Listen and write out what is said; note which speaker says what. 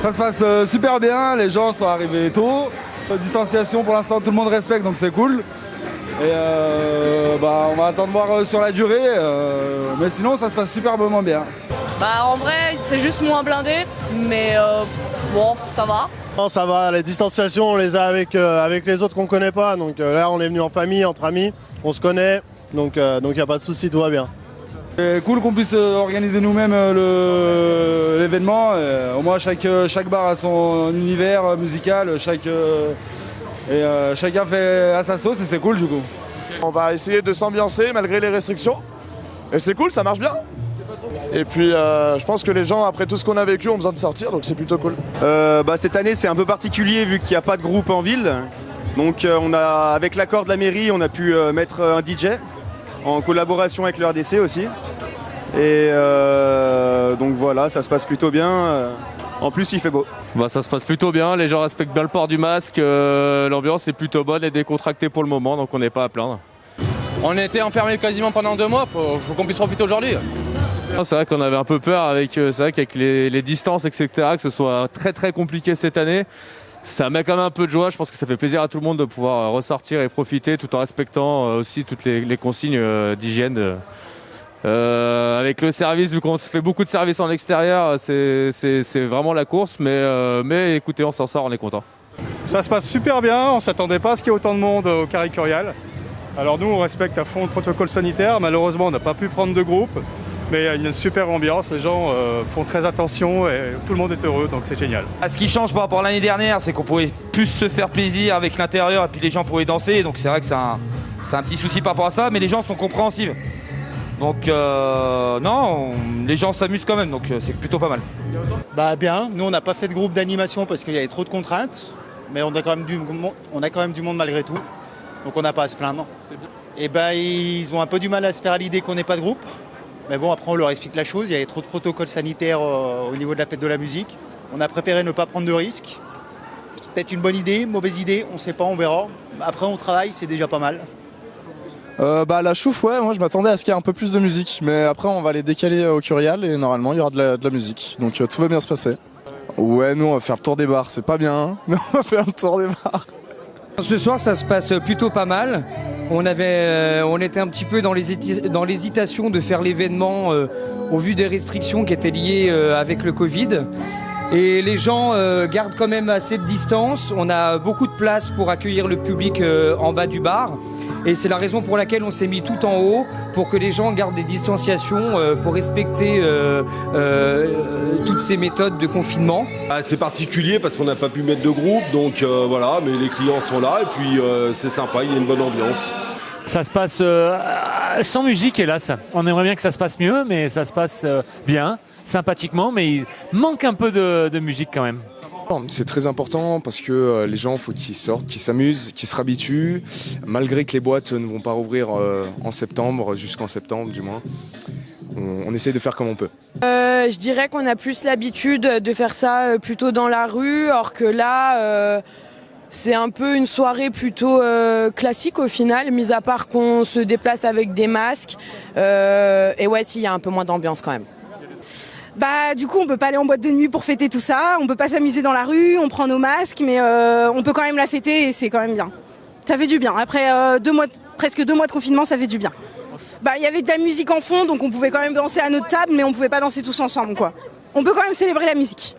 Speaker 1: Ça se passe super bien, les gens sont arrivés tôt. Distanciation pour l'instant tout le monde respecte donc c'est cool. Et on va attendre de voir sur la durée, mais sinon ça se passe superbement bien.
Speaker 2: Bah en vrai c'est juste moins blindé, mais bon ça va.
Speaker 3: Non, ça va, les distanciations on les a avec les autres qu'on connaît pas, donc là on est venu en famille, entre amis, on se connaît, donc y a pas de souci, tout va bien.
Speaker 1: C'est cool qu'on puisse organiser nous-mêmes l'événement, au moins chaque bar a son univers musical, chacun fait à sa sauce et c'est cool du coup.
Speaker 4: On va essayer de s'ambiancer malgré les restrictions et c'est cool, ça marche bien. Et puis je pense que les gens après tout ce qu'on a vécu ont besoin de sortir donc c'est plutôt cool.
Speaker 5: Cette année c'est un peu particulier vu qu'il n'y a pas de groupe en ville. Donc avec l'accord de la mairie on a pu mettre un DJ en collaboration avec le RDC aussi. Et donc voilà, ça se passe plutôt bien. En plus il fait beau.
Speaker 6: Ça se passe plutôt bien, les gens respectent bien le port du masque, l'ambiance est plutôt bonne et décontractée pour le moment donc on n'est pas à plaindre.
Speaker 7: On était enfermés quasiment pendant 2 mois, faut qu'on puisse profiter aujourd'hui.
Speaker 6: C'est vrai qu'on avait un peu peur avec les distances, etc., que ce soit très très compliqué cette année. Ça met quand même un peu de joie, je pense que ça fait plaisir à tout le monde de pouvoir ressortir et profiter tout en respectant aussi toutes les consignes d'hygiène. Avec le service, vu qu'on fait beaucoup de services en extérieur, c'est vraiment la course, mais écoutez, on s'en sort, on est content.
Speaker 8: Ça se passe super bien, on ne s'attendait pas à ce qu'il y ait autant de monde au Carré Curial. Alors nous, on respecte à fond le protocole sanitaire, malheureusement on n'a pas pu prendre de groupe. Mais il y a une super ambiance, les gens font très attention et tout le monde est heureux, donc c'est génial.
Speaker 7: Ce qui change par rapport à l'année dernière, c'est qu'on pouvait plus se faire plaisir avec l'intérieur et puis les gens pouvaient danser. Donc c'est vrai que c'est un petit souci par rapport à ça, mais les gens sont compréhensifs. Donc non, les gens s'amusent quand même, donc c'est plutôt pas mal.
Speaker 9: Bien, nous on n'a pas fait de groupe d'animation parce qu'il y avait trop de contraintes, mais on a quand même du monde malgré tout, donc on n'a pas à se plaindre. Et ils ont un peu du mal à se faire à l'idée qu'on n'ait pas de groupe. Mais bon, après on leur explique la chose, il y avait trop de protocoles sanitaires au niveau de la fête de la musique. On a préféré ne pas prendre de risques. C'est peut-être une bonne idée, mauvaise idée, on ne sait pas, on verra. Après on travaille, c'est déjà pas mal.
Speaker 10: La chouffe, ouais, moi je m'attendais à ce qu'il y ait un peu plus de musique. Mais après on va les décaler au Curial et normalement il y aura de la musique. Donc tout va bien se passer. Ouais, nous on va faire le tour des bars, c'est pas bien, hein, mais on va faire le tour des bars.
Speaker 11: Ce soir ça se passe plutôt pas mal. On était un petit peu dans l'hésitation de faire l'événement au vu des restrictions qui étaient liées avec le Covid. Et les gens gardent quand même assez de distance. On a beaucoup de place pour accueillir le public en bas du bar. Et c'est la raison pour laquelle on s'est mis tout en haut, pour que les gens gardent des distanciations, pour respecter toutes ces méthodes de confinement.
Speaker 12: C'est particulier parce qu'on n'a pas pu mettre de groupe, donc voilà, mais les clients sont là et puis c'est sympa, il y a une bonne ambiance.
Speaker 13: Ça se passe sans musique, hélas. On aimerait bien que ça se passe mieux, mais ça se passe bien, sympathiquement, mais il manque un peu de musique quand même.
Speaker 14: C'est très important parce que les gens, faut qu'ils sortent, qu'ils s'amusent, qu'ils se réhabituent, malgré que les boîtes ne vont pas rouvrir en septembre, jusqu'en septembre du moins. On essaie de faire comme on peut.
Speaker 2: Je dirais qu'on a plus l'habitude de faire ça plutôt dans la rue, or que là, c'est un peu une soirée plutôt classique au final, mis à part qu'on se déplace avec des masques. Et ouais, s'il y a un peu moins d'ambiance quand même.
Speaker 15: Du coup on peut pas aller en boîte de nuit pour fêter tout ça, on peut pas s'amuser dans la rue, on prend nos masques, mais on peut quand même la fêter et c'est quand même bien. Ça fait du bien, après presque 2 mois de confinement, ça fait du bien. Il y avait de la musique en fond, donc on pouvait quand même danser à notre table, mais on pouvait pas danser tous ensemble quoi. On peut quand même célébrer la musique.